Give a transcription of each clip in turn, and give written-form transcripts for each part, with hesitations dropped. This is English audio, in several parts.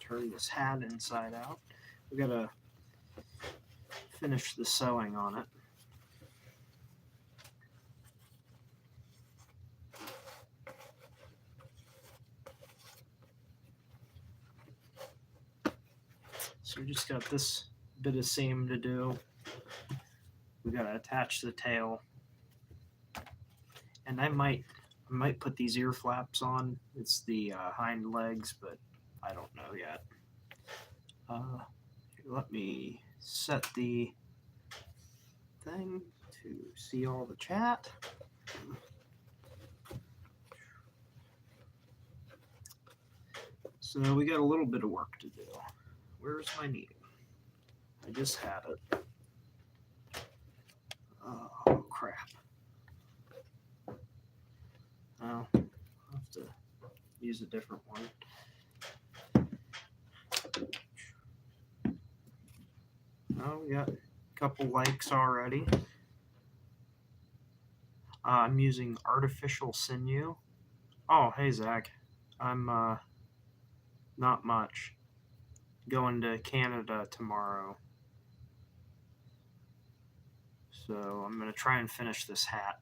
turn this hat inside out. We gotta finish the sewing on it. So we just got this bit of seam to do. We gotta attach the tail, and I might put these ear flaps on. It's the hind legs, but I don't know yet. Let me set the thing to see all the chat. So we got a little bit of work to do. Where's my needle? I just had it. Oh, crap. Well, I'll have to use a different one. Oh, we got a couple likes already. I'm using artificial sinew. Oh, hey, Zach. I'm not much. Going to Canada tomorrow. So I'm going to try and finish this hat.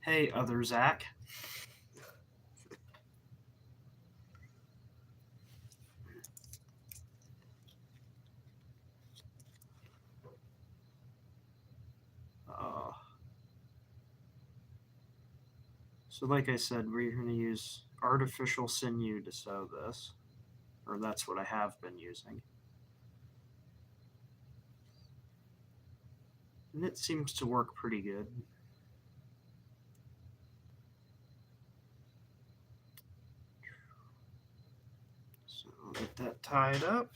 Hey, other Zach. So like I said, we're going to use artificial sinew to sew this. Or that's what I have been using. And it seems to work pretty good. So I'll get that tied up.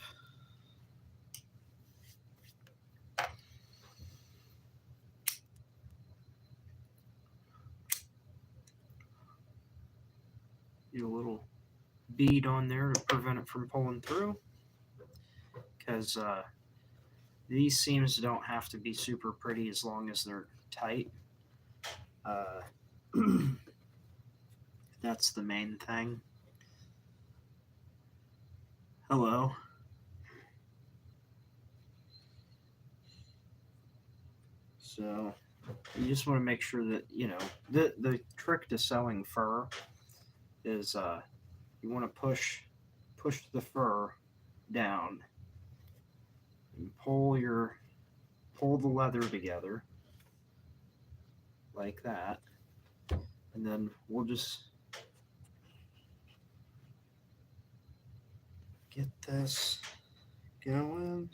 Do a little bead on there to prevent it from pulling through. Because these seams don't have to be super pretty as long as they're tight. That's the main thing. Hello. So you just want to make sure that, the trick to sewing fur is you want to push the fur down and pull the leather together like that, and then we'll just get this going.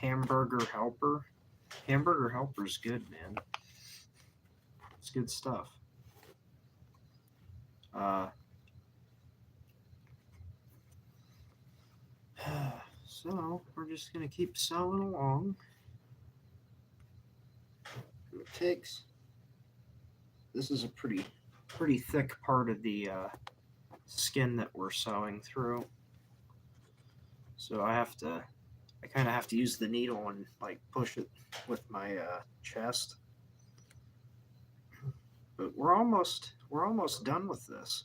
Hamburger Helper's good, man. It's good stuff. So we're just gonna keep sewing along. This is a pretty thick part of the skin that we're sewing through, so I kind of have to use the needle and like push it with my chest. But we're almost done with this.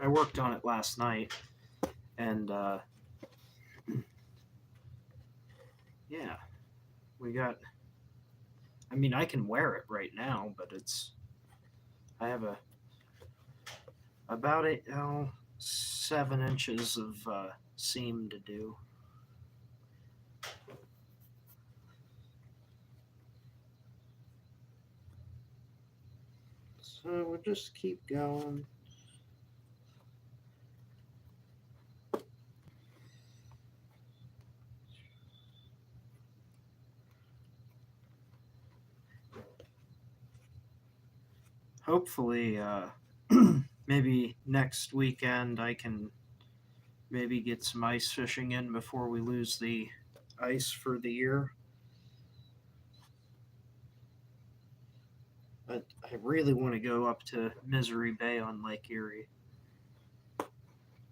I worked on it last night, and yeah, I can wear it right now, but I have about 7 inches of seam to do. So we'll just keep going. Hopefully, maybe next weekend I can maybe get some ice fishing in before we lose the ice for the year. But I I really want to go up to Misery Bay on Lake Erie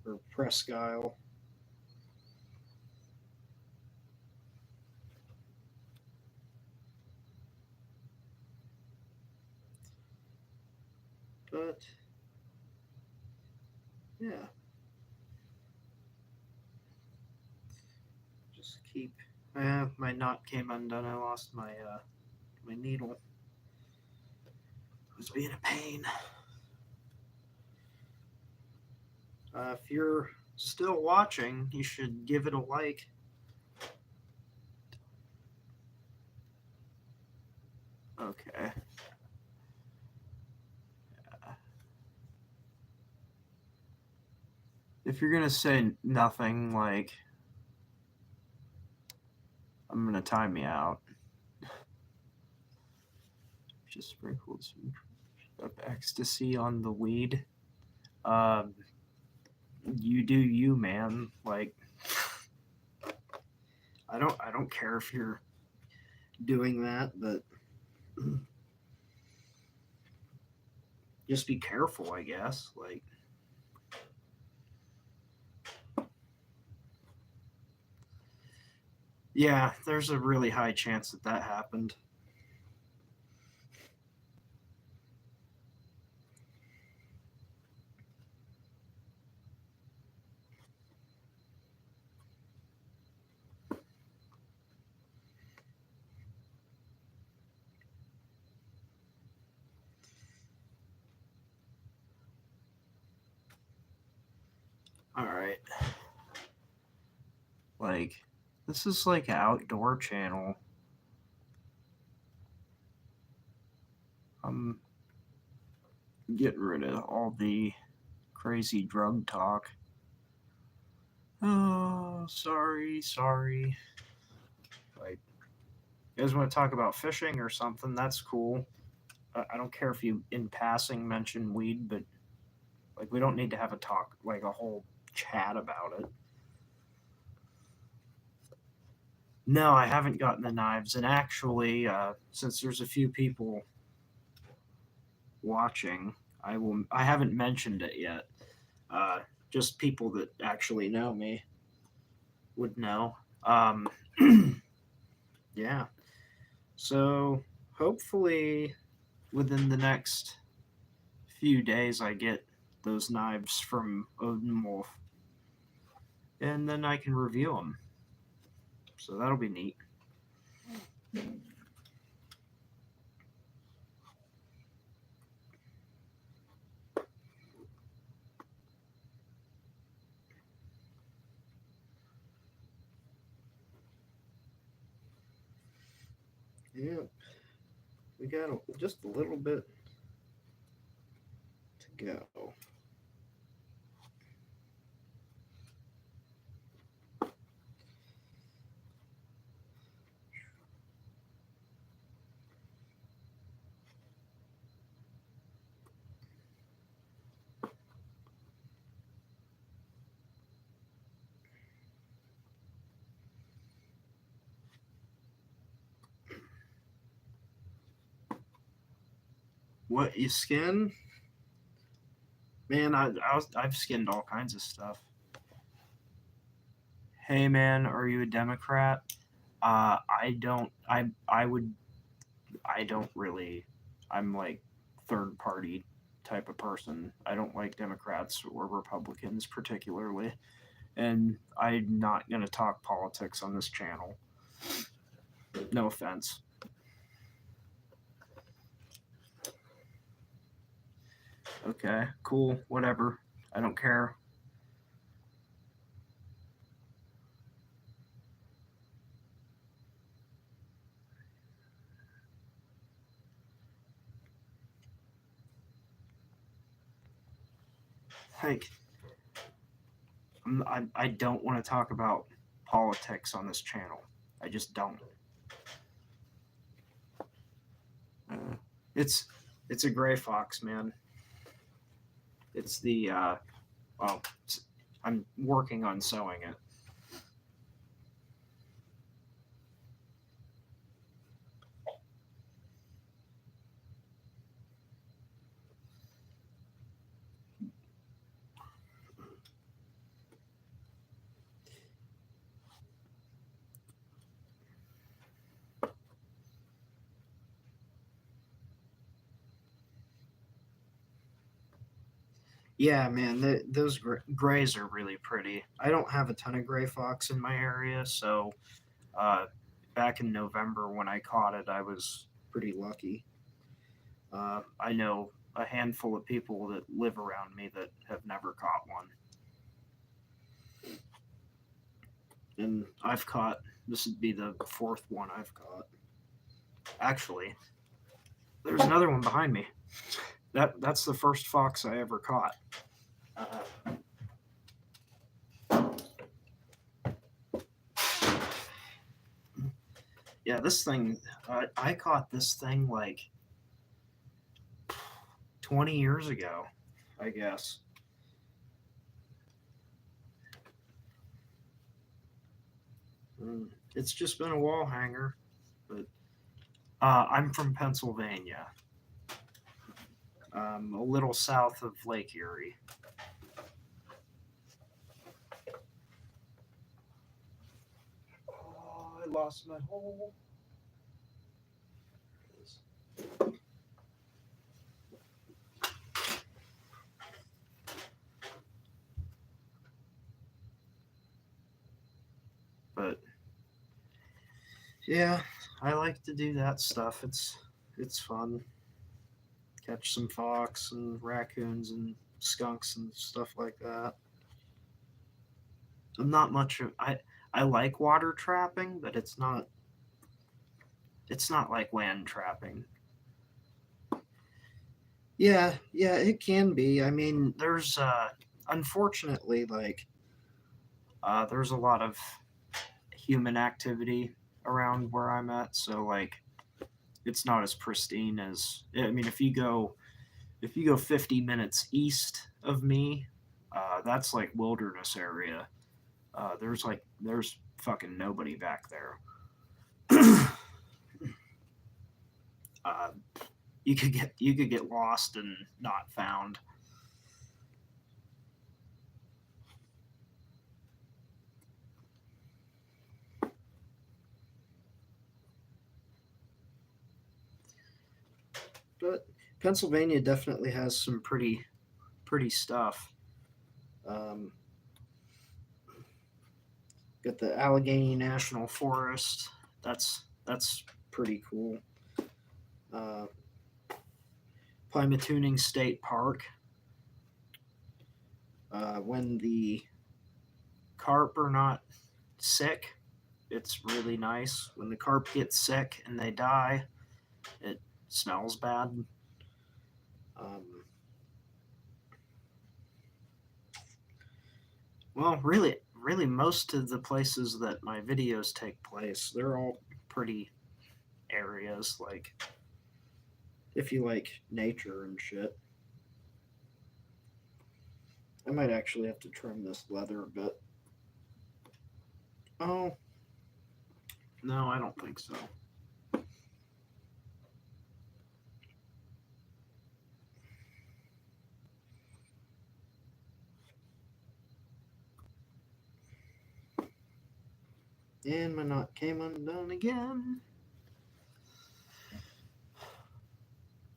or Presque Isle. But yeah, just keep. My knot came undone. I lost my needle. It was being a pain. If you're still watching, you should give it a like. Okay. If you're gonna say nothing, like I'm gonna time you out. Just sprinkled some of ecstasy on the weed. Um, you do you, man. Like, I don't care if you're doing that, but just be careful, I guess. Like, yeah, there's a really high chance that that happened. All right. Like, this is like an outdoor channel. I'm getting rid of all the crazy drug talk. Oh, sorry. Like, you guys want to talk about fishing or something? That's cool. I don't care if you, in passing, mention weed, but like, we don't need to have a talk, like a whole chat about it. No, I haven't gotten the knives, and actually, since there's a few people watching, I will. I haven't mentioned it yet. Uh, just people that actually know me would know. Um, yeah. So hopefully, within the next few days, I get those knives from Odin Wolf, and then I can review them. So that'll be neat. Yeah, we got just a little bit to go. What you skin? Man, I've skinned all kinds of stuff. Hey man, are you a Democrat? I don't. I would. I don't really. I'm like third party type of person. I don't like Democrats or Republicans particularly, and I'm not gonna talk politics on this channel. No offense. Okay, cool, whatever. I don't care. Like, I don't want to talk about politics on this channel. I just don't. Uh, it's it's a gray fox, man. It's the well, I'm working on sewing it. Yeah, man, those grays are really pretty. I don't have a ton of gray fox in my area, so uh, back in November when I caught it, I was pretty lucky. I know a handful of people that live around me that have never caught one, and I've caught. This would be the fourth one I've caught. Actually, there's another one behind me. That's the first fox I ever caught. Uh, yeah, this thing. I caught this thing like 20 years ago, I guess. It's just been a wall hanger, but I'm from Pennsylvania, a little south of Lake Erie. Oh, I lost my hole. But yeah, I like to do that stuff. It's fun. Catch some fox and raccoons and skunks and stuff like that. I'm not much of I like water trapping, but it's not like land trapping. Yeah, it can be. I mean, there's unfortunately there's a lot of human activity around where I'm at, so like it's not as pristine as I mean if you go 50 minutes east of me, that's like wilderness area. There's fucking nobody back there. uh, you could get lost and not found. But Pennsylvania definitely has some pretty stuff. Um, got the Allegheny National Forest. That's pretty cool. Uh, Pymatuning State Park. When the carp are not sick, it's really nice. When the carp gets sick and they die, it smells bad. Um, well, really, most of the places that my videos take place, they're all pretty areas. Like, if you like nature and shit, I might actually have to trim this leather a bit. Oh, no, I don't think so. And my knot came undone again.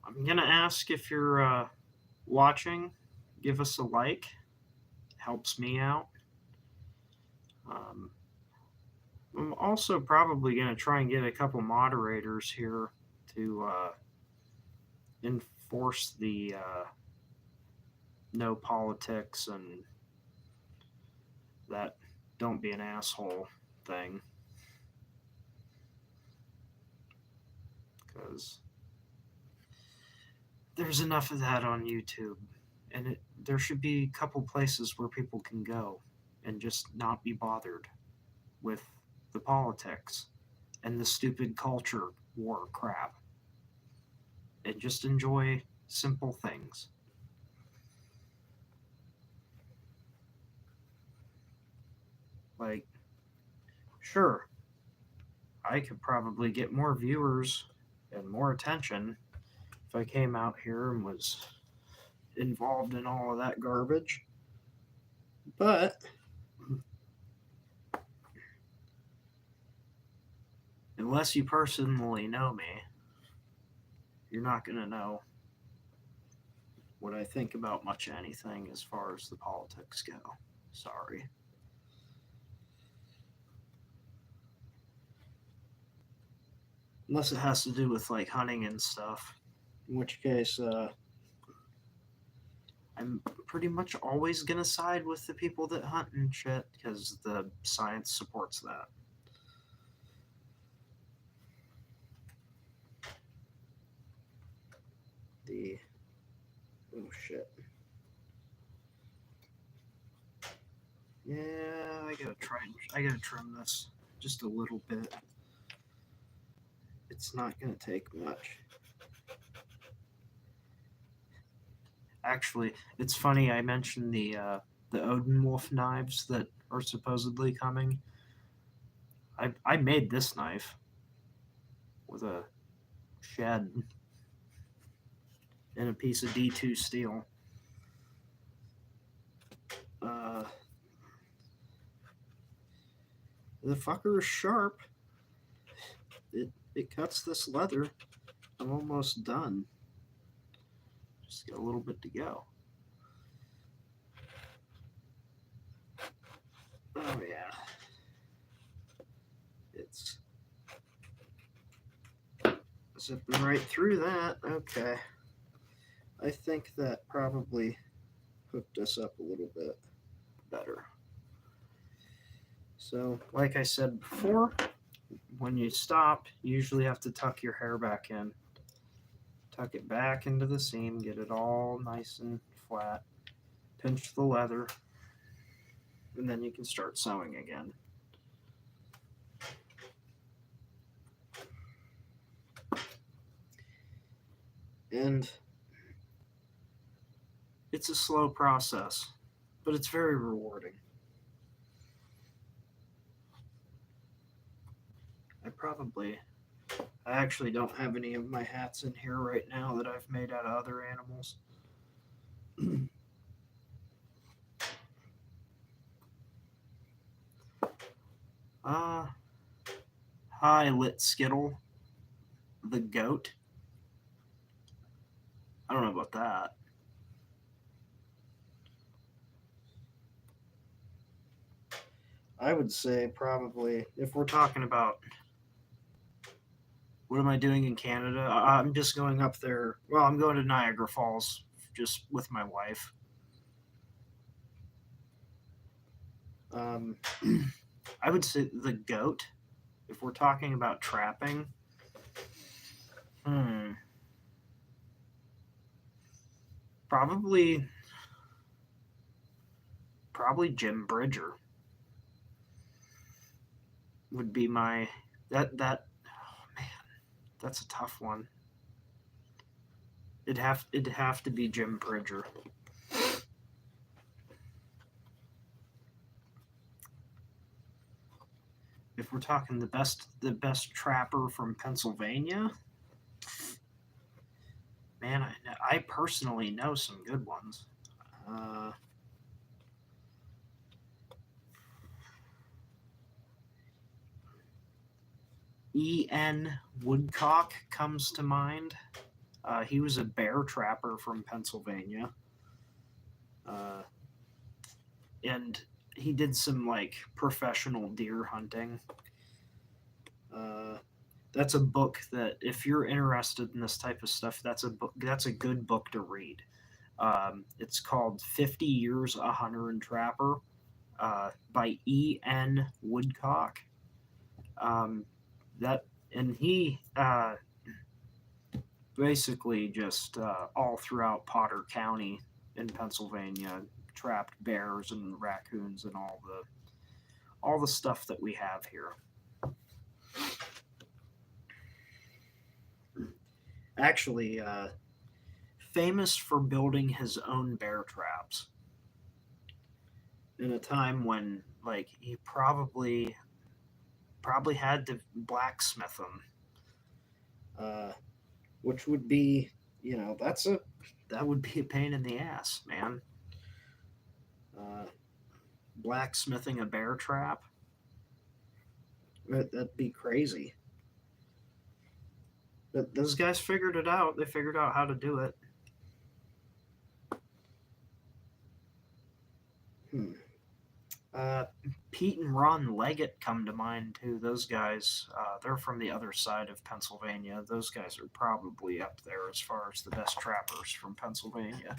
I'm gonna ask if you're watching. Give us a like. Helps me out. Um, I'm also probably gonna try and get a couple moderators here to enforce the no politics and that don't be an asshole thing. Because there's enough of that on YouTube, and there should be a couple places where people can go and just not be bothered with the politics and the stupid culture war crap and just enjoy simple things. Like, sure, I could probably get more viewers and more attention if I came out here and was involved in all of that garbage. But unless you personally know me, you're not going to know what I think about much anything as far as the politics go. Sorry. Unless it has to do with like hunting and stuff. In which case, I'm pretty much always gonna side with the people that hunt and shit because the science supports that. The oh shit. Yeah, I gotta try. I gotta trim this just a little bit. It's not gonna take much. Actually, it's funny. I mentioned the Odin Wolf knives that are supposedly coming. I made this knife with a shed and a piece of D2 steel. Uh, the fucker is sharp. It cuts this leather. I'm almost done. Just got a little bit to go. Oh yeah. It's zipping right through that. Okay. I think that probably hooked us up a little bit better. So, like I said before, when you stop, you usually have to tuck your hair back in. Tuck it back into the seam, get it all nice and flat. Pinch the leather, and then you can start sewing again. And it's a slow process, but it's very rewarding. I actually don't have any of my hats in here right now that I've made out of other animals. uh, Hi, Lit Skittle, the goat. I don't know about that. I would say probably if we're talking about what am I doing in Canada, I'm just going up there. Well, I'm going to Niagara Falls just with my wife. Um, I would say the goat. If we're talking about trapping, hmm, probably Jim Bridger would be my that. Oh man, that's a tough one. It'd have to be Jim Bridger. If we're talking the best trapper from Pennsylvania, man, I personally know some good ones. Uh, E.N. Woodcock comes to mind. He was a bear trapper from Pennsylvania. Uh, and he did some like professional deer hunting. Uh, that's a book that if you're interested in this type of stuff, that's a good book to read. It's called 50 Years a Hunter and Trapper by E.N. Woodcock. That and he basically just all throughout Potter County in Pennsylvania trapped bears and raccoons and all the stuff that we have here. Actually, famous for building his own bear traps in a time when like he probably had to blacksmith them, which would be that would be a pain in the ass, man. Uh, Blacksmithing a bear trap, that'd be crazy. But those guys figured it out. They figured out how to do it. Hmm. Pete and Ron Leggett come to mind too. Those guys, they're from the other side of Pennsylvania. Those guys are probably up there as far as the best trappers from Pennsylvania.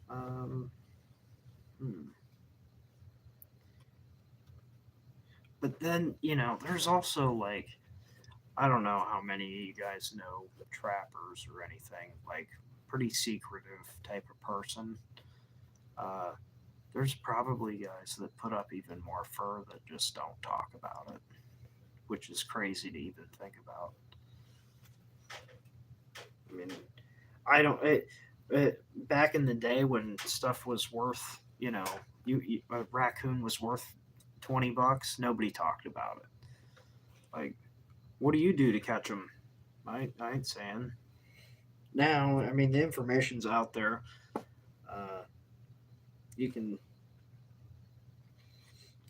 um, hmm. But then, there's also like, I don't know how many of you guys know the trappers or anything, like, pretty secretive type of person. Uh, there's probably guys that put up even more fur that just don't talk about it, which is crazy to even think about. I mean, I don't. Back in the day when stuff was worth, a raccoon was worth $20, nobody talked about it. Like, what do you do to catch them? I ain't saying. Now, I mean, the information's out there. Uh, you can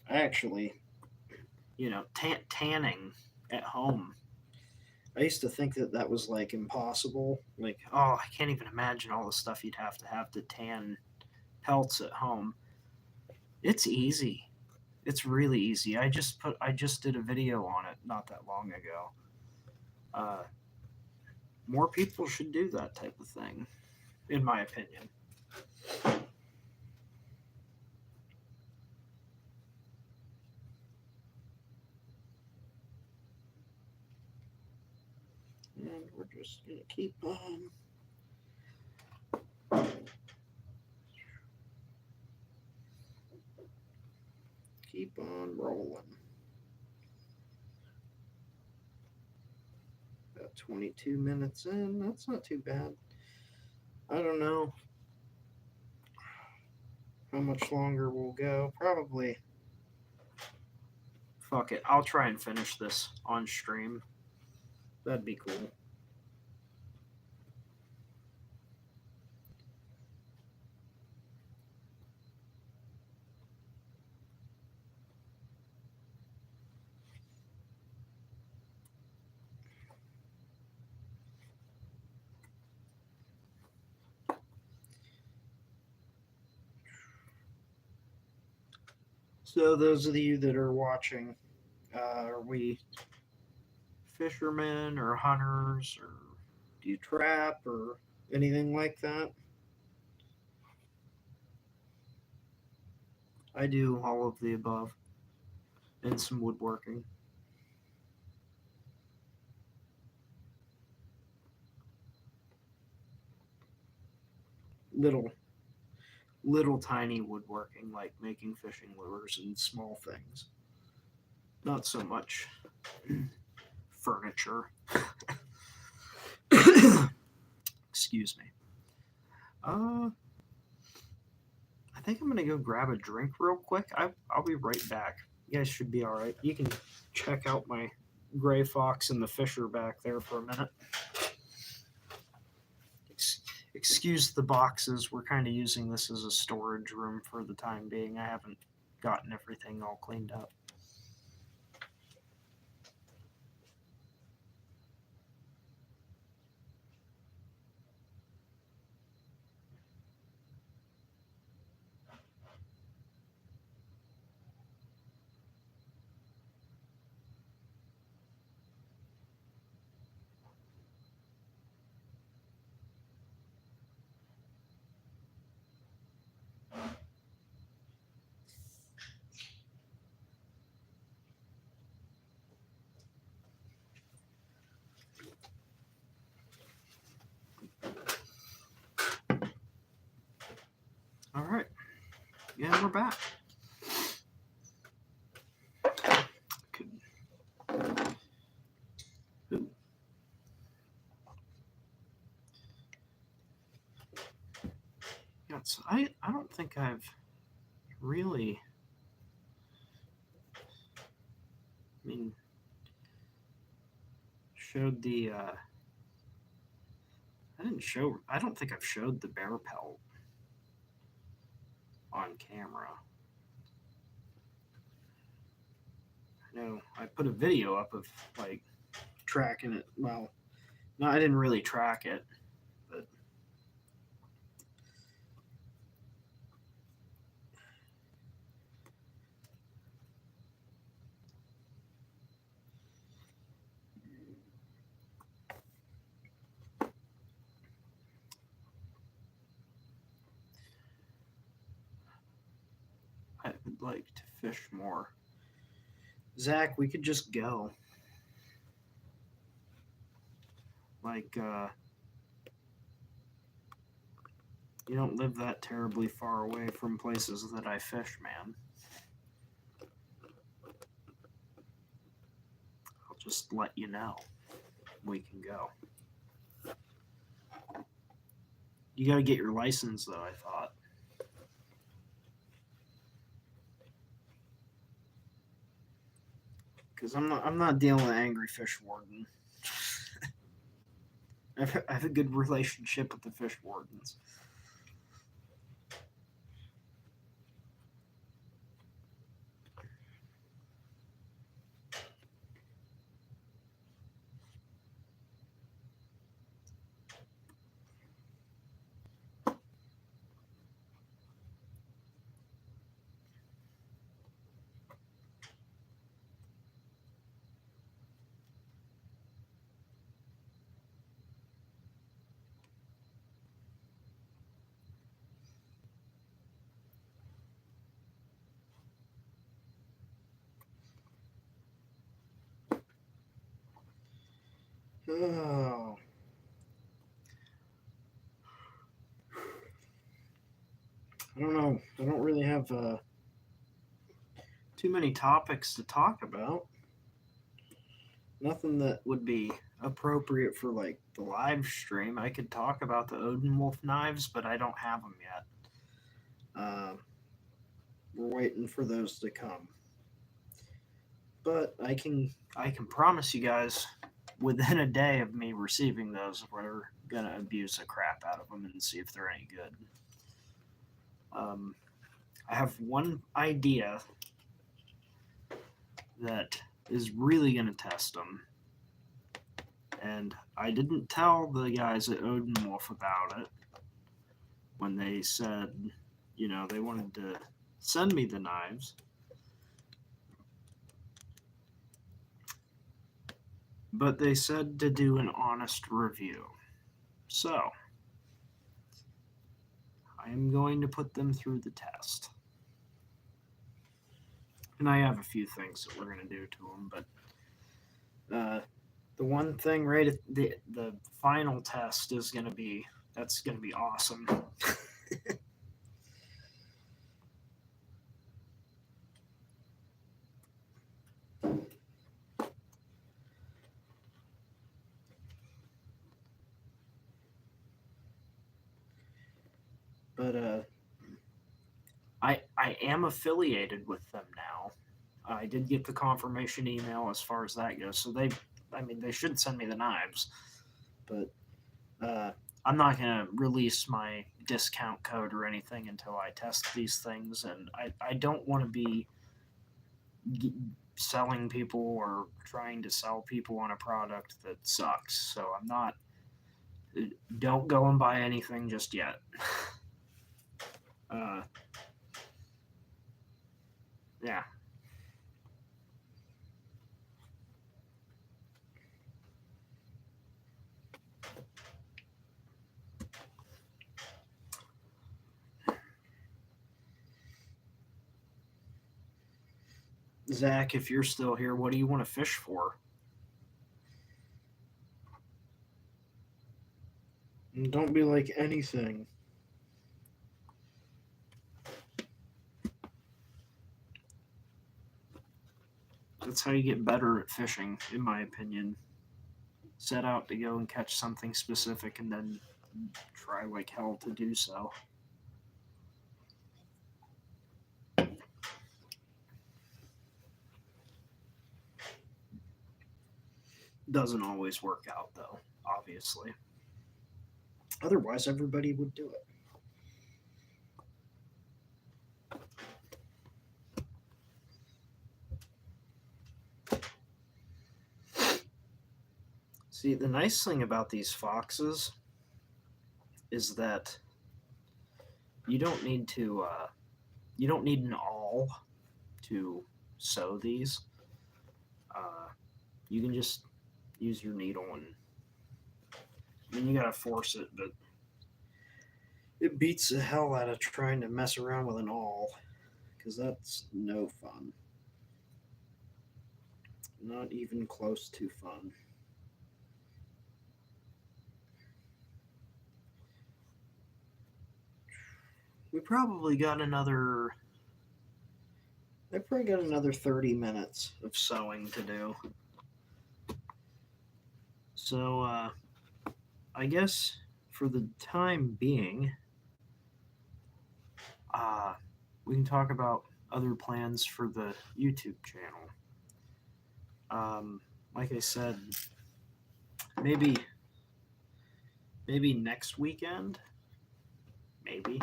actually, tanning at home. I used to think that that was like impossible. Like, oh, I can't even imagine all the stuff you'd have to tan pelts at home. It's easy. It's really easy. I just did a video on it not that long ago. Uh, More people should do that type of thing, in my opinion. And we're just gonna keep on rolling. About 22 minutes in. That's not too bad. I don't know how much longer we'll go. Probably. Fuck it. I'll try and finish this on stream. That'd be cool. So, those of you that are watching, are we fishermen or hunters, or do you trap or anything like that? I do all of the above and some woodworking. Little, little tiny woodworking, like making fishing lures and small things. Not so much furniture. Excuse me. I think I'm gonna go grab a drink real quick. I'll be right back. You guys should be all right. You can check out my gray fox and the fisher back there for a minute. Excuse the boxes. We're kind of using this as a storage room for the time being. I haven't gotten everything all cleaned up. All right. Yeah, we're back. Yeah, so I don't think I've really. I mean, showed the. I didn't show. I don't think I've showed the bear pelt on camera. I know I put a video up of like tracking it. Well, no, I didn't really track it, but like to fish more. Zach, we could just go. Like, you don't live that terribly far away from places that I fish, man. I'll just let you know. We can go. You gotta get your license, though, I thought. Because I'm not dealing with angry fish warden. I have a good relationship with the fish wardens. Oh. I don't know. I don't really have too many topics to talk about. Nothing that would be appropriate for like the live stream. I could talk about the Odin Wolf knives, but I don't have them yet. We're waiting for those to come. But I can promise you guys, within a day of me receiving those, we're gonna abuse the crap out of them and see if they're any good. I have one idea that is really going to test them. And I didn't tell the guys at Odin Wolf about it when they said, they wanted to send me the knives. But they said to do an honest review. So, I am going to put them through the test. And I have a few things that we're going to do to them, but the one thing right at the final test is going to be awesome. But I am affiliated with them now. I did get the confirmation email as far as that goes. So they should send me the knives, but I'm not going to release my discount code or anything until I test these things, and I don't want to be selling people or trying to sell people on a product that sucks. So I'm not. Don't go and buy anything just yet. Yeah. Zach, if you're still here, what do you want to fish for? Don't be like anything. That's how you get better at fishing, in my opinion. Set out to go and catch something specific and then try like hell to do so. Doesn't always work out, though, obviously. Otherwise, everybody would do it. See, the nice thing about these foxes is that you don't need an awl to sew these. You can just use your needle, and you gotta force it, but it beats the hell out of trying to mess around with an awl. because that's no fun. Not even close to fun. We probably got another. I probably got another 30 minutes of sewing to do. So, I guess for the time being, uh, we can talk about other plans for the YouTube channel. Like I said, maybe next weekend. Maybe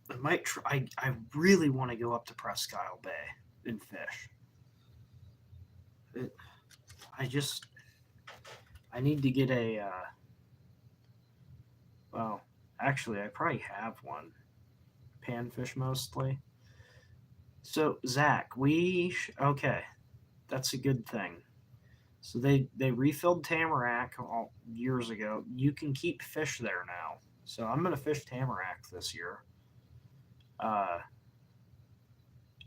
I might try. I really want to go up to Presque Isle Bay and fish. It, I just I need to get a. Well, actually, I probably have one. Panfish mostly. So Zach, okay. That's a good thing. So they refilled Tamarack all years ago. You can keep fish there now. So I'm gonna fish Tamarack this year. Uh,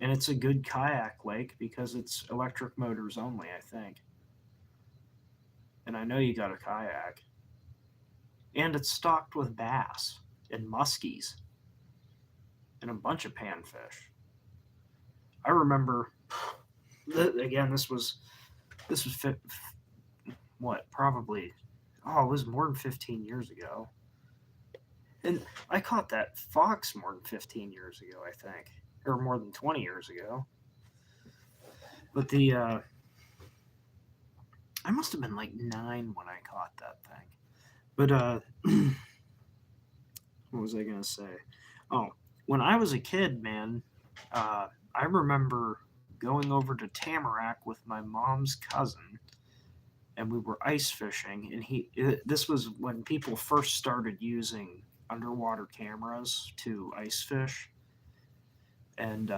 and it's a good kayak lake because it's electric motors only, I think. And I know you got a kayak. And it's stocked with bass and muskies and a bunch of panfish. I remember. Again, this was what, probably, oh, it was more than 15 years ago. And I caught that fox more than 15 years ago, I think, or more than 20 years ago. But I must have been like 9 when I caught that thing. But what was I gonna say? Oh, when I was a kid, man, I remember going over to Tamarack with my mom's cousin, and we were ice fishing. And this was when people first started using underwater cameras to ice fish, and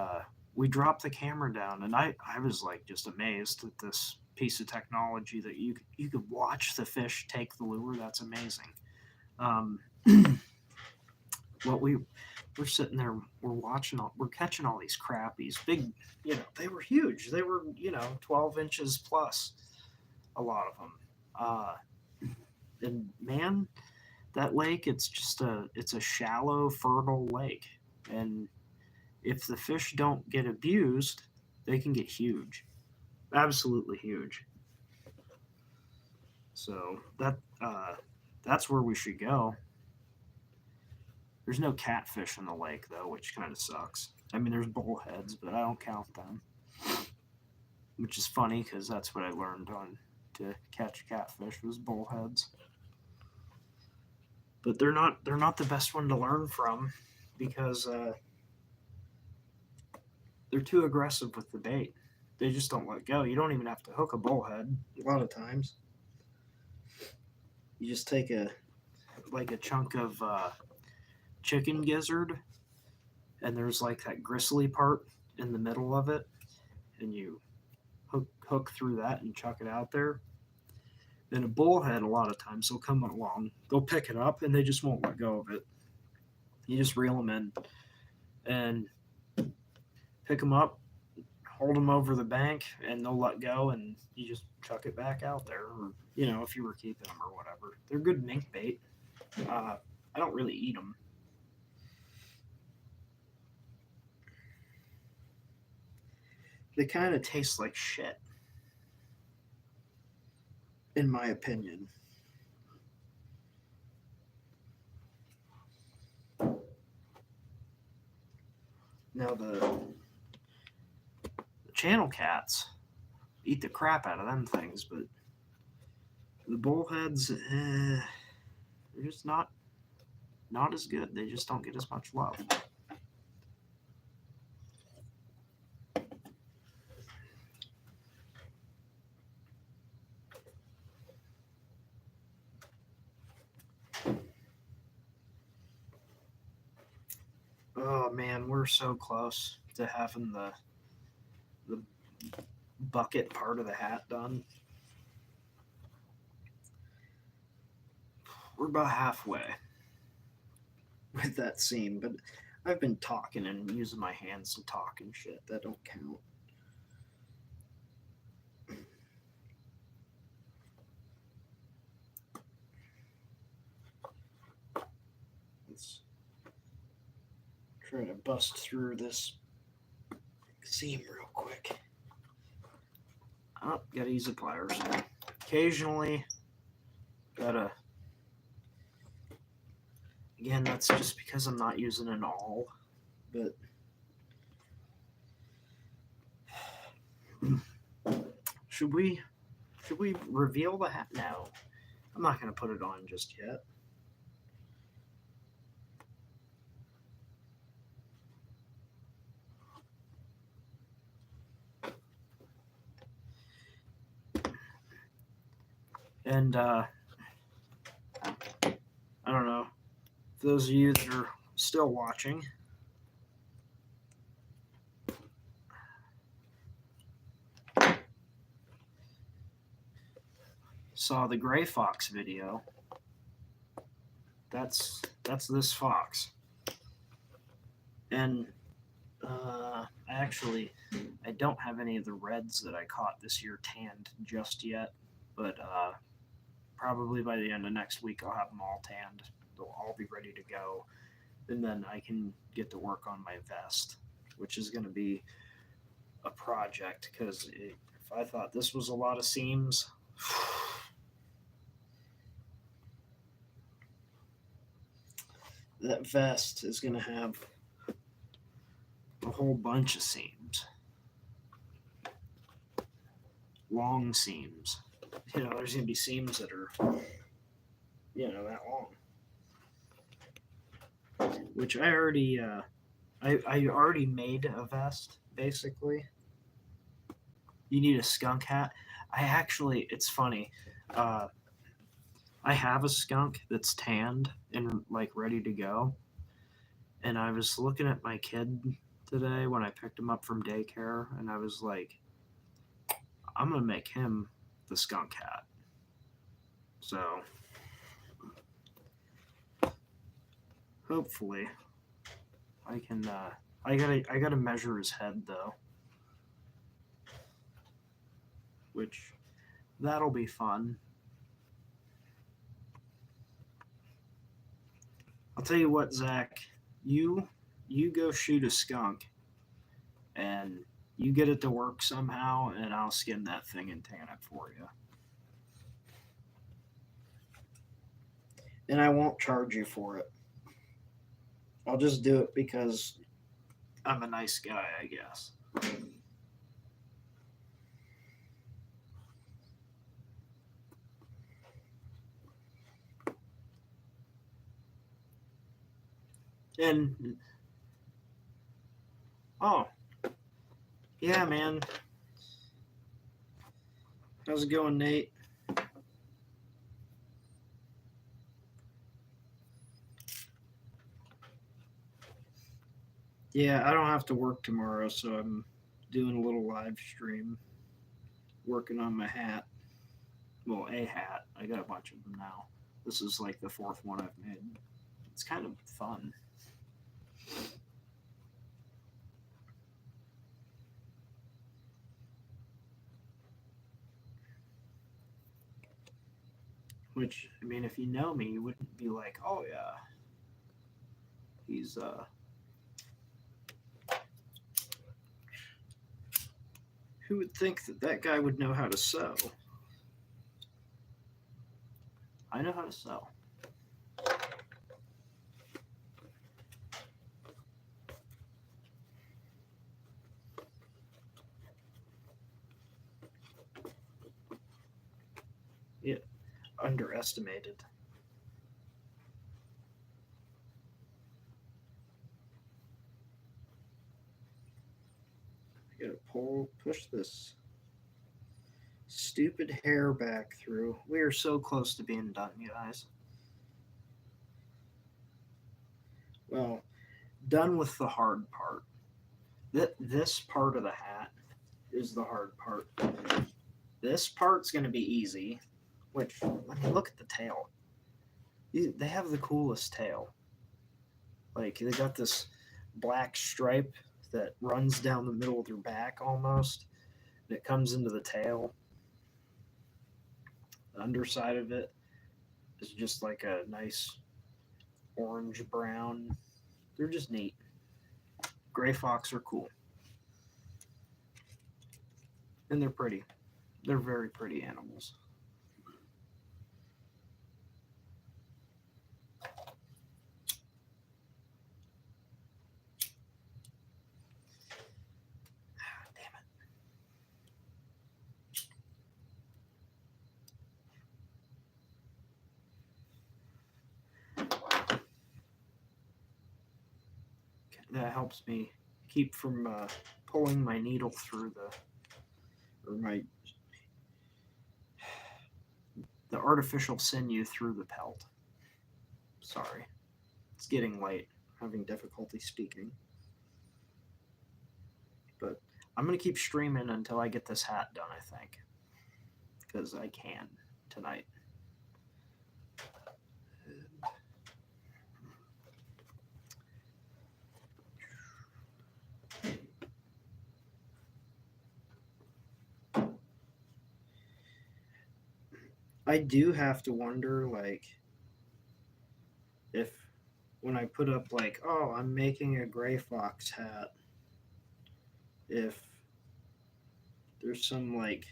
we dropped the camera down, and I was like just amazed at this piece of technology that you could watch the fish take the lure. That's amazing. Um, what we're sitting there, we're catching all these crappies, big, they were huge. They were 12 inches plus, a lot of them. And man, that lake, it's a shallow, fertile lake, and if the fish don't get abused, they can get huge, absolutely huge. So that's where we should go. There's no catfish in the lake though, which kind of sucks. I mean, there's bullheads, but I don't count them, which is funny because that's what I learned on to catch catfish was bullheads. But they're not the best one to learn from because they're too aggressive with the bait. They just don't let go. You don't even have to hook a bullhead a lot of times. You just take a chunk of chicken gizzard, and there's like that gristly part in the middle of it, and you hook through that and chuck it out there. Then a bullhead, a lot of times they'll come along, they'll pick it up, and they just won't let go of it. You just reel them in and pick them up, hold them over the bank, and they'll let go, and you just chuck it back out there. Or if you were keeping them or whatever, they're good mink bait. I don't really eat them. They kind of taste like shit, in my opinion. Now the channel cats eat the crap out of them things, but the bullheads, they're just not as good. They just don't get as much love. Oh man, we're so close to having the bucket part of the hat done. We're about halfway with that seam, but I've been talking and using my hands to talk and shit. That don't count. Let's try to bust through this seam real quick. Oh, gotta use the pliers. Occasionally, gotta. Again, that's just because I'm not using an awl, but should we reveal the hat? No, I'm not gonna put it on just yet. And I don't know, for those of you that are still watching, saw the gray fox video. That's this fox. And I don't have any of the reds that I caught this year tanned just yet, but probably by the end of next week I'll have them all tanned. They'll all be ready to go, and then I can get to work on my vest, which is going to be a project because if I thought this was a lot of seams, that vest is going to have a whole bunch of seams, long seams. You know, there's going to be seams that are, that long. Which I already, I already made a vest, basically. You need a skunk hat. It's funny. I have a skunk that's tanned and like ready to go. And I was looking at my kid today when I picked him up from daycare, and I was like, I'm gonna make him the skunk hat. So hopefully I can. I gotta measure his head though, which that'll be fun. I'll tell you what, Zach, you go shoot a skunk, and you get it to work somehow, and I'll skin that thing and tan it for you. And I won't charge you for it. I'll just do it because I'm a nice guy, I guess. And oh, yeah, man. How's it going, Nate? Yeah, I don't have to work tomorrow, so I'm doing a little live stream, working on my hat. Well, a hat. I got a bunch of them now. This is like the fourth one I've made. It's kind of fun. Which, I mean, if you know me, you wouldn't be like, oh yeah, he's who would think that guy would know how to sew? I know how to sew. Yeah, underestimated. I gotta push this stupid hair back through. We are so close to being done, you guys. Well, done with the hard part. This part of the hat is the hard part. This part's going to be easy. Which, look at the tail. They have the coolest tail. Like, they got this black stripe that runs down the middle of their back almost. And it comes into the tail. The underside of it is just like a nice orange brown. They're just neat. Gray fox are cool. And they're pretty. They're very pretty animals. That helps me keep from pulling my needle through the artificial sinew through the pelt. Sorry, it's getting late. I'm having difficulty speaking, but I'm gonna keep streaming until I get this hat done. I think because I can tonight. I do have to wonder, like, if when I put up, like, oh, I'm making a gray fox hat, if there's some, like,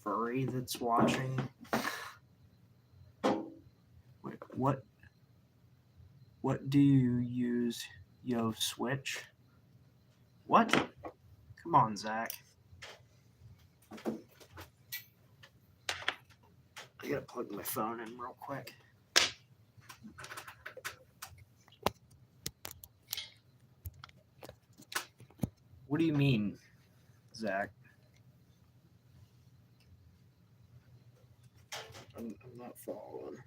furry that's watching. Wait, what do you use, yo, Switch? What? Come on, Zach. I gotta plug my phone in real quick. What do you mean, Zach? I'm not following.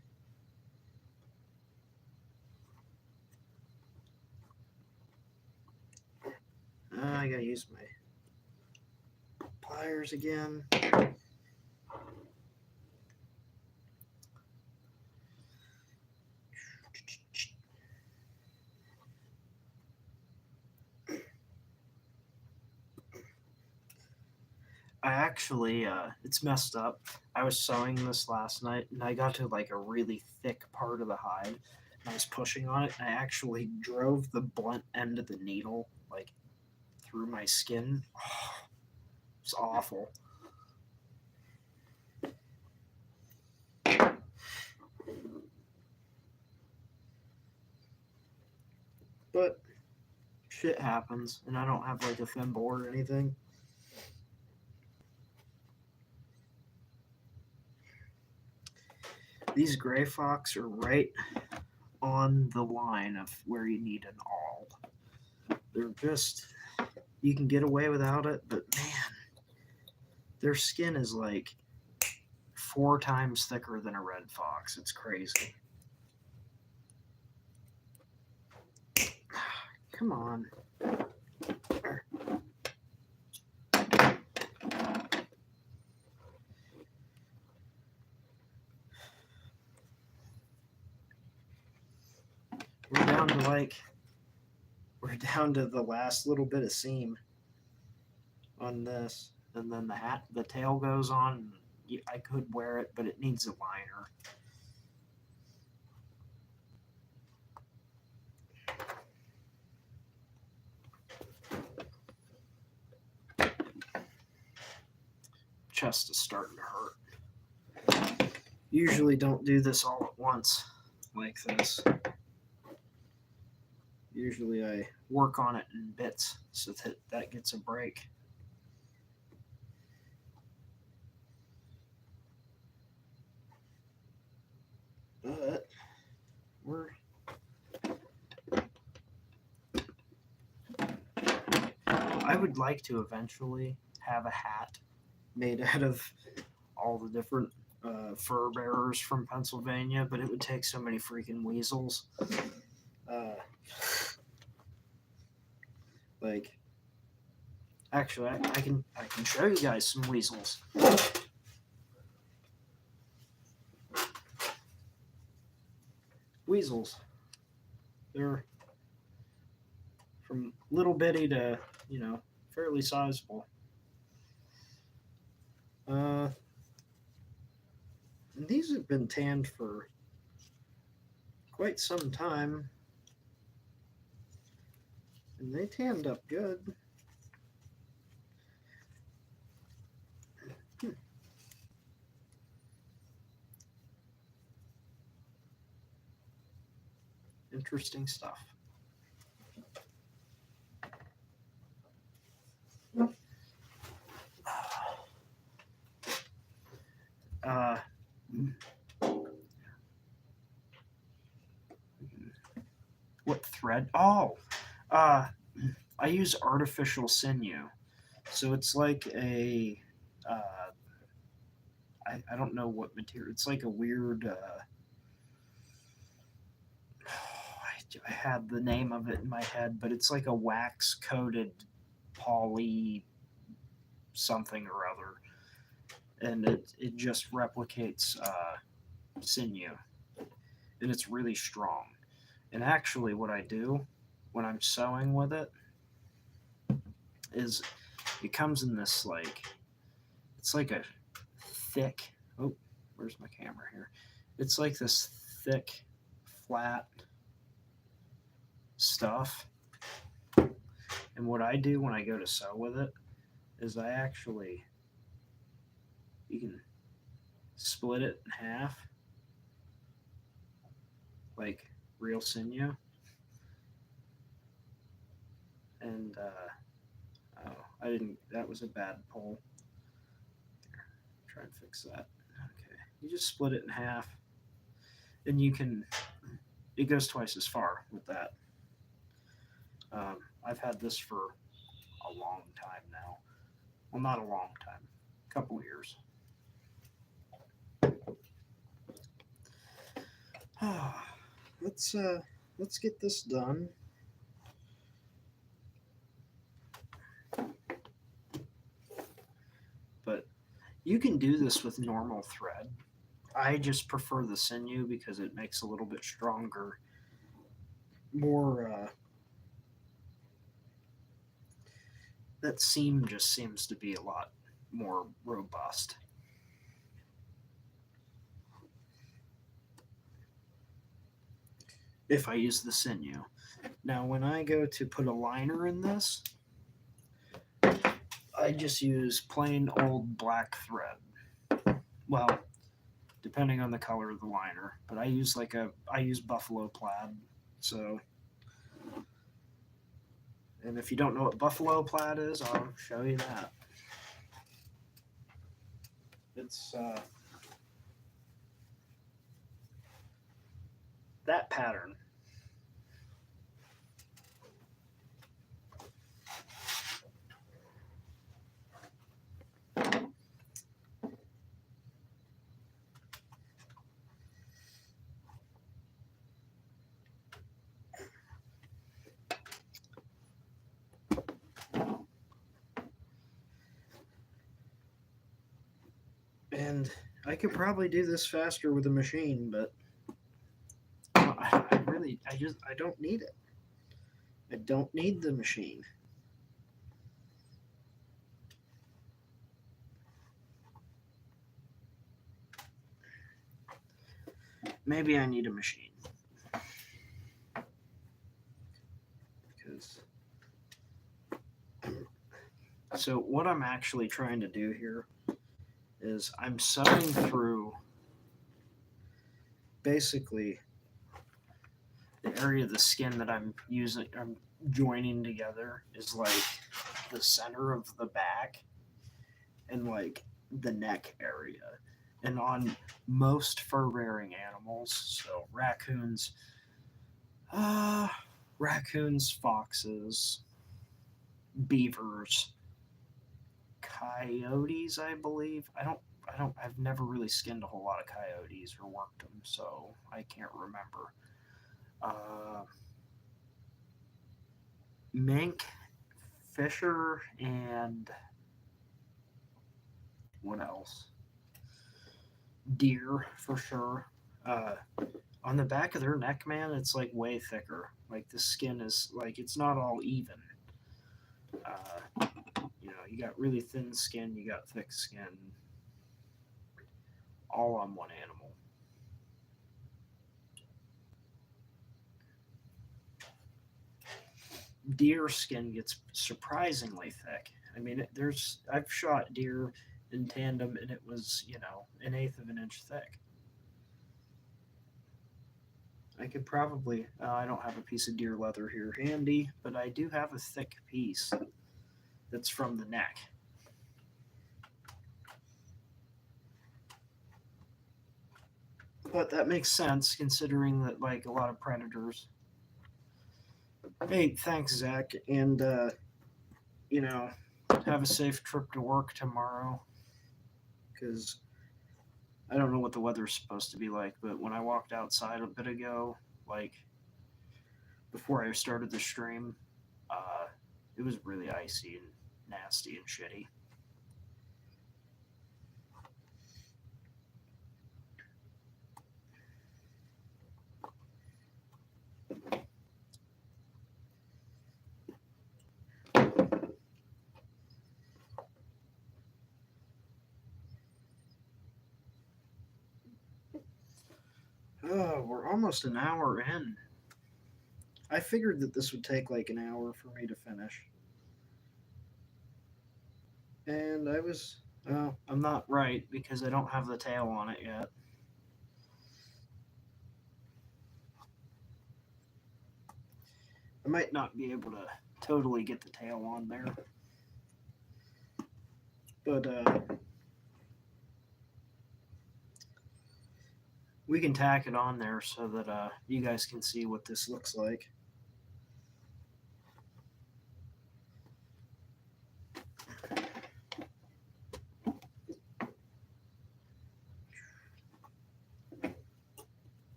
I gotta use my pliers again. I actually, it's messed up. I was sewing this last night, and I got to like a really thick part of the hide, and I was pushing on it, and I actually drove the blunt end of the needle like through my skin. Oh, it's awful. But shit happens, and I don't have like a thin board or anything. These gray fox are right on the line of where you need an awl. They're just, you can get away without it, but man, their skin is like 4 times thicker than a red fox. It's crazy. Come on. We're down to the last little bit of seam on this, and then the tail goes on. I could wear it, but it needs a liner. Chest is starting to hurt. Usually don't do this all at once like this. Usually I work on it in bits so that gets a break. But I would like to eventually have a hat made out of all the different fur bearers from Pennsylvania, but it would take so many freaking weasels. Like, actually, I can show you guys some weasels. Weasels. They're from little bitty to, fairly sizable. Uh, and these have been tanned for quite some time, and they tanned up good. Interesting stuff. Uh, what thread? Oh, uh, I use artificial sinew. So it's like uh, I don't know what material. It's like a weird. I had the name of it in my head, but it's like a wax coated poly something or other, and it just replicates sinew, and it's really strong. And actually, what I do when I'm sewing with it is it comes in this it's like a thick. Oh, where's my camera here? It's like this thick, flat stuff. And what I do when I go to sew with it is you can split it in half, like real sinew, and oh, I didn't. That was a bad pull. Here, try and fix that. Okay, you just split it in half, and you can. It goes twice as far with that. I've had this for a long time now. Well, not a long time, a couple years. let's uh, let's get this done. But you can do this with normal thread. I just prefer the sinew because it makes a little bit stronger, more. That seam just seems to be a lot more robust. If I use the sinew. Now, when I go to put a liner in this, I just use plain old black thread. Well, depending on the color of the liner, but I use buffalo plaid. So, and if you don't know what buffalo plaid is, I'll show you that. It's that pattern. And I could probably do this faster with a machine, but I don't need it. I don't need the machine. Maybe I need a machine. Because so what I'm actually trying to do here is I'm sewing through basically the area of the skin that I'm joining together is like the center of the back and like the neck area. And on most fur bearing animals, so raccoons, foxes, beavers, coyotes, I believe. I've never really skinned a whole lot of coyotes or worked them, so I can't remember. Mink, fisher, and what else? Deer for sure. On the back of their neck, man, it's like way thicker. Like the skin is like it's not all even. Uh, you got really thin skin, you got thick skin, all on one animal. Deer skin gets surprisingly thick. I mean, I've shot deer in tandem, and it was an eighth of an inch thick. I could probably. I don't have a piece of deer leather here handy, but I do have a thick piece that's from the neck. But that makes sense considering that like a lot of predators. Hey, thanks, Zach, and you know, have a safe trip to work tomorrow. Because I don't know what the weather's supposed to be like, but when I walked outside a bit ago, like before I started the stream, uh, it was really icy and nasty and shitty. Oh, we're almost an hour in. I figured that this would take like an hour for me to finish. And I was, well, I'm not right because I don't have the tail on it yet. I might not be able to totally get the tail on there. But we can tack it on there so that you guys can see what this looks like.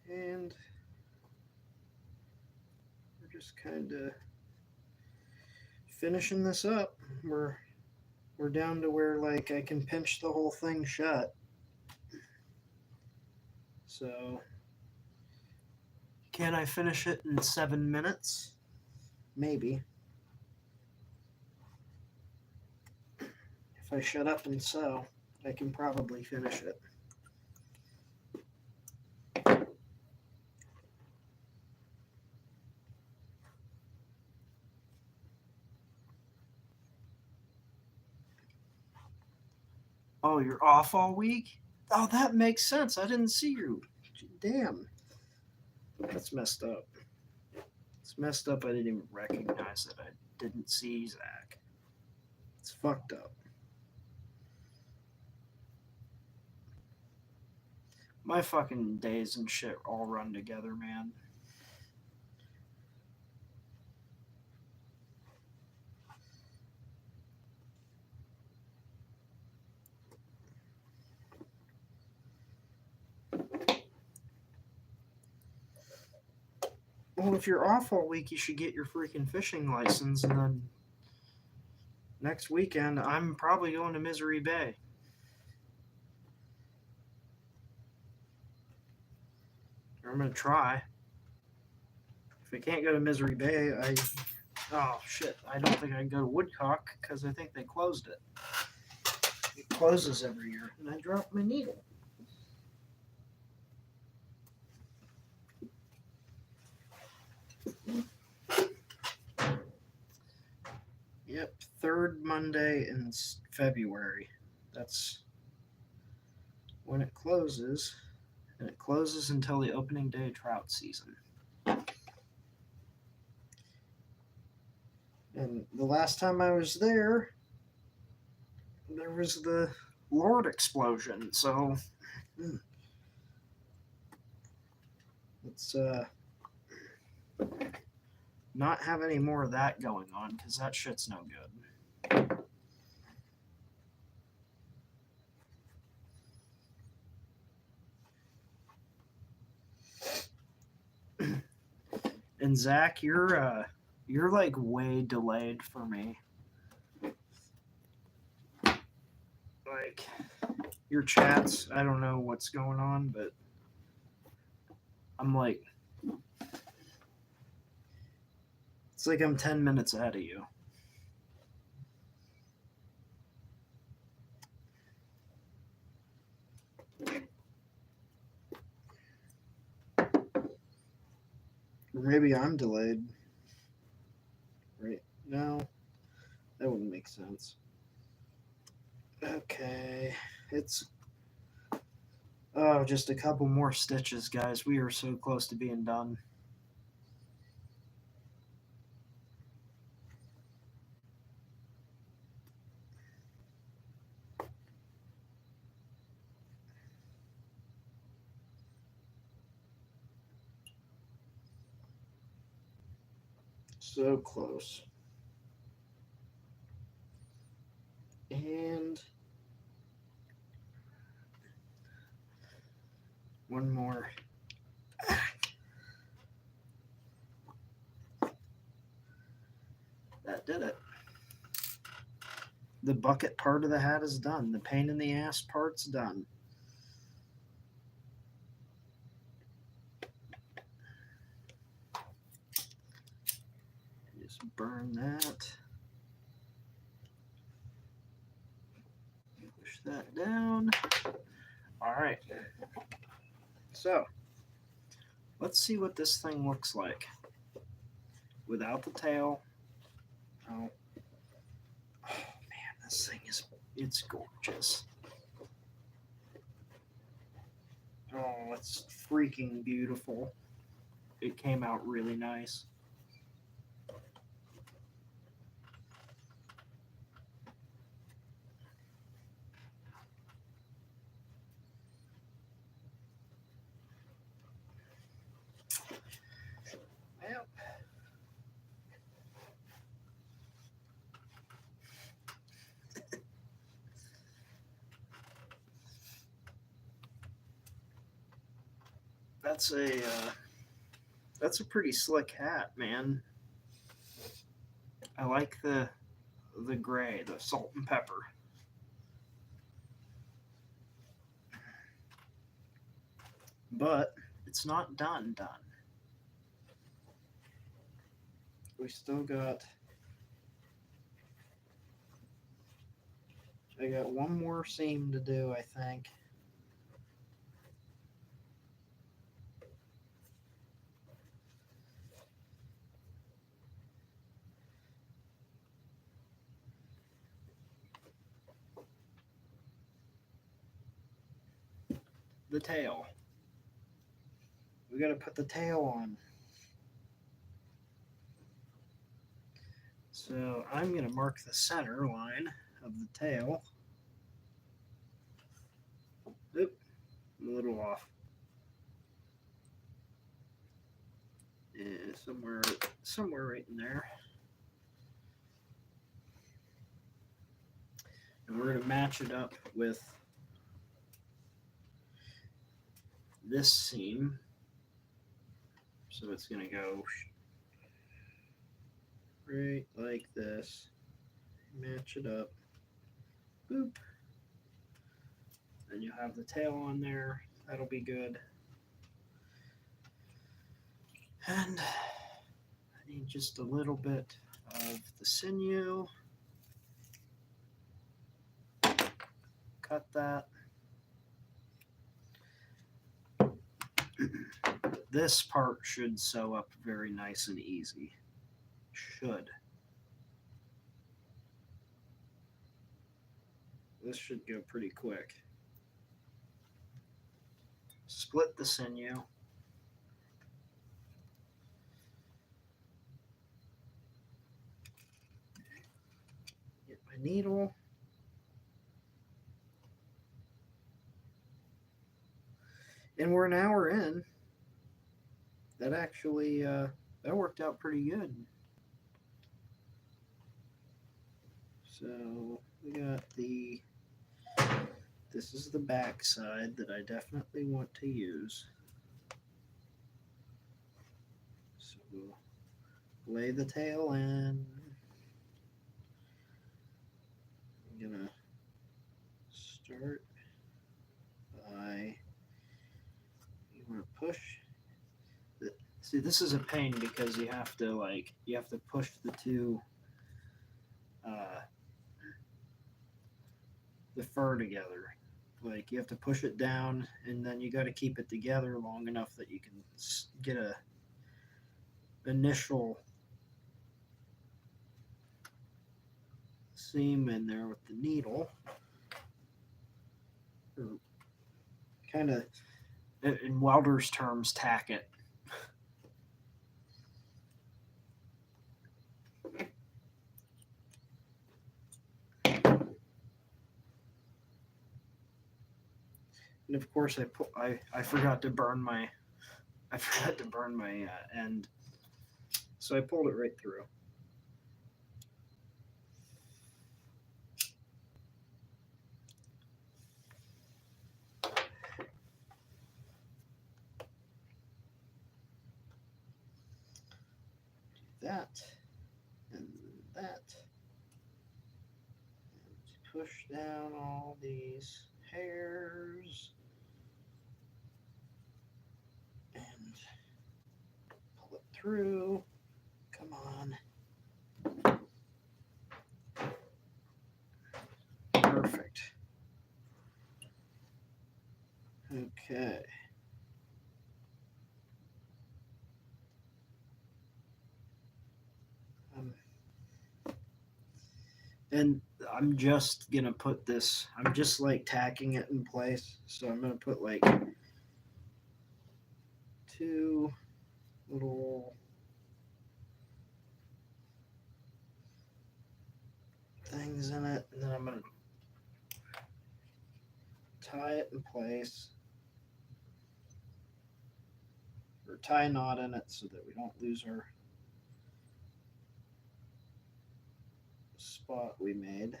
And we're just kind of finishing this up. We're down to where like I can pinch the whole thing shut. So can I finish it in 7 minutes? Maybe. If I shut up and sew, I can probably finish it. Oh, you're off all week? Oh, that makes sense. I didn't see you. Damn. That's messed up. It's messed up. I didn't even recognize that I didn't see Zach. It's fucked up. My fucking days and shit all run together, man. Well, if you're off all week, you should get your freaking fishing license, and then next weekend, I'm probably going to Misery Bay. Or I'm gonna try. If I can't go to Misery Bay, oh shit, I don't think I can go to Woodcock because I think they closed it. It closes every year, and I dropped my needle. Yep, third Monday in February. That's when it closes, and it closes until the opening day trout season. And the last time I was there was the Lord explosion. So let's not have any more of that going on because that shit's no good. And Zach, you're like way delayed for me. break. Your chats, I don't know what's going on, but I'm like, it's like I'm 10 minutes ahead of you. Or maybe I'm delayed. Right? No, that wouldn't make sense. Okay, it's just a couple more stitches, guys. We are so close to being done. So close. And one more. That did it. The bucket part of the hat is done. The pain in the ass part's done. Just burn that. Push that down. All right. So, let's see what this thing looks like without the tail. Oh, man, this thing it's gorgeous. Oh, it's freaking beautiful. It came out really nice. Well, that's a pretty slick hat, man. I like the gray, the salt and pepper. But it's not done. We still got. I got one more seam to do, I think. The tail. We got to put the tail on. So I'm going to mark the center line of the tail. Oop, I'm a little off. Yeah, somewhere right in there. And we're going to match it up with this seam. So it's going to go right like this. Match it up. Boop. Then you'll have the tail on there. That'll be good. And I need just a little bit of the sinew. Cut that. This part should sew up very nice and easy. Should. This should go pretty quick. Split the sinew. Get my needle. And we're an hour in. That actually, that worked out pretty good. So we got this is the back side that I definitely want to use. So we'll lay the tail in. I'm gonna Start by, you want to push. See, this is a pain because you have to push uh, the fur together. Like you have to push it down, and then you got to keep it together long enough that you can get a initial seam in there with the needle, or kind of, in welders' terms, tack it. And of course, I forgot to burn my end, so I pulled it right through. That and that. And push down all these hairs and pull it through. Come on. Perfect. Okay. And I'm just gonna put this, I'm just like tacking it in place. So I'm gonna put like 2 little things in it, and then I'm gonna tie it in place, or tie a knot in it so that we don't lose our spot we made.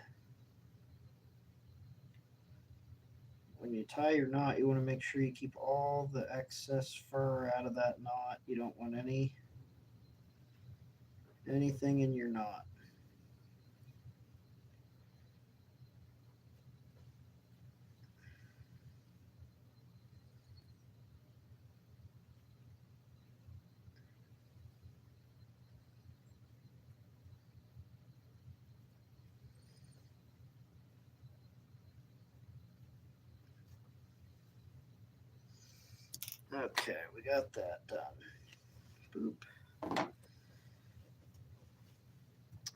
When you tie your knot, you want to make sure you keep all the excess fur out of that knot. You don't want anything in your knot. Okay, we got that done. Boop.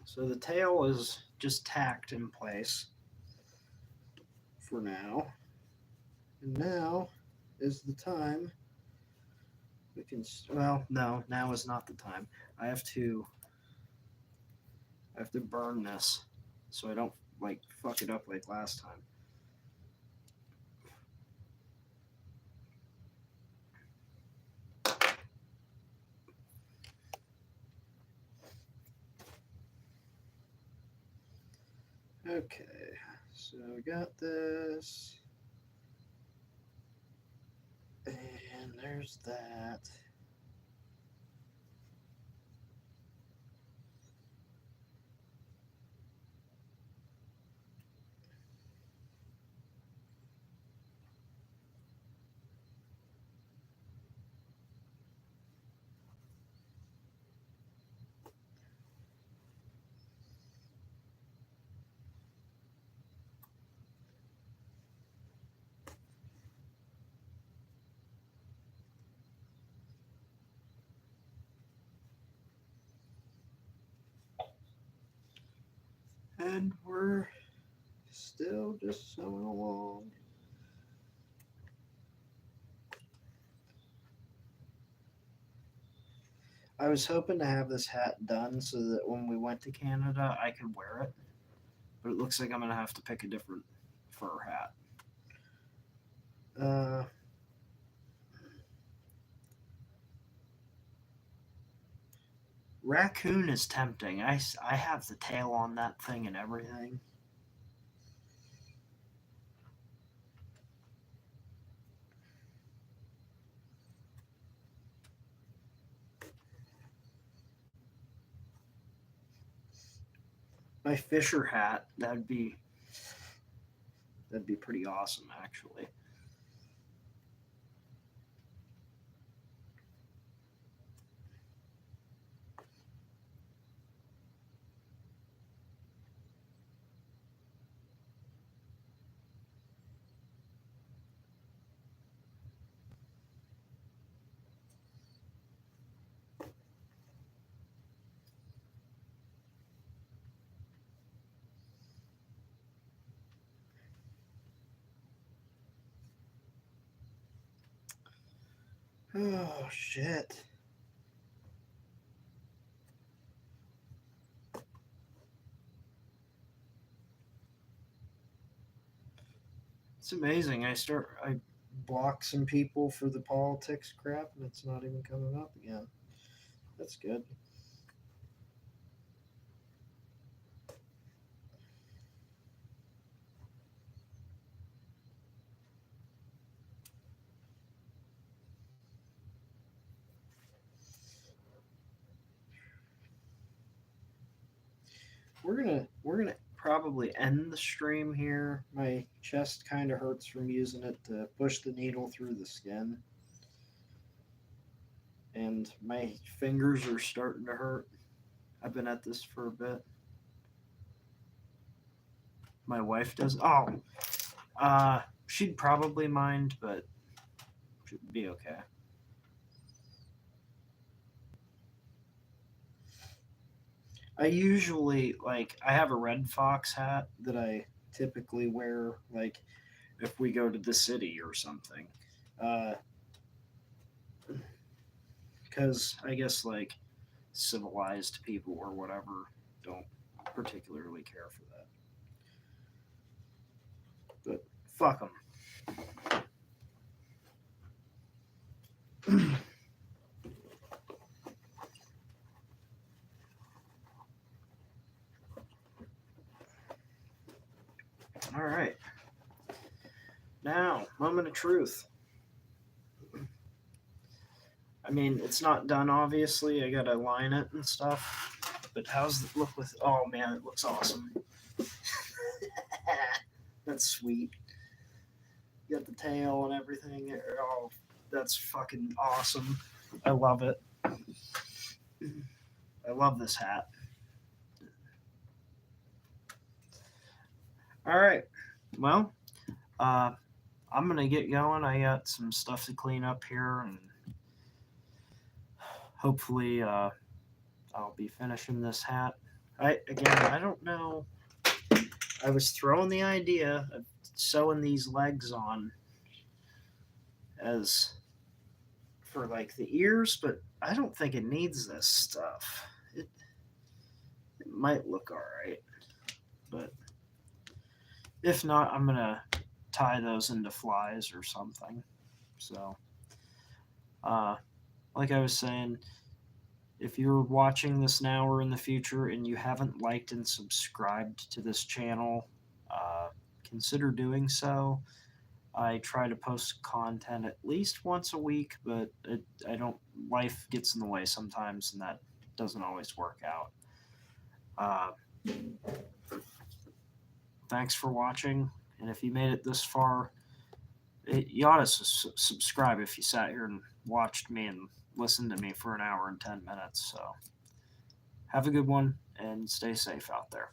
So the tail is just tacked in place for now. And now is the time we can, well, no, now is not the time. I have to burn this so I don't like fuck it up like last time. Okay, so we got this, and there's that. And we're still just sewing along. I was hoping to have this hat done so that when we went to Canada, I could wear it. But it looks like I'm going to have to pick a different fur hat. Raccoon is tempting. I have the tail on that thing and everything. My Fisher hat, that'd be That'd be pretty awesome, actually. Oh shit. It's amazing. I block some people for the politics crap and it's not even coming up again. That's good. We're gonna probably end the stream here. My chest kind of hurts from using it to push the needle through the skin, and my fingers are starting to hurt. I've been at this for a bit. My wife does. She'd probably mind, but she'd be okay. I usually I have a Red Fox hat that I typically wear if we go to the city or something. Uh, because I guess civilized people or whatever don't particularly care for that. But fuck them. All right. Now, moment of truth. I mean, it's not done, obviously. I gotta line it and stuff. But how's it look with. Oh, man, it looks awesome. That's sweet. You got the tail and everything. Oh, that's fucking awesome. I love it. I love this hat. All right. Well, uh, I'm gonna get going. I got some stuff to clean up here, and hopefully, I'll be finishing this hat. I don't know. I was throwing the idea of sewing these legs on as for the ears, but I don't think it needs this stuff. It might look all right, but if not, I'm gonna tie those into flies or something. So, uh, like I was saying, if you're watching this now or in the future and you haven't liked and subscribed to this channel, consider doing so. I try to post content at least once a week, but I don't. Life gets in the way sometimes, and that doesn't always work out. Uh, Thanks for watching, and if you made it this far, you ought to subscribe if you sat here and watched me and listened to me for an hour and 10 minutes. So, have a good one and stay safe out there.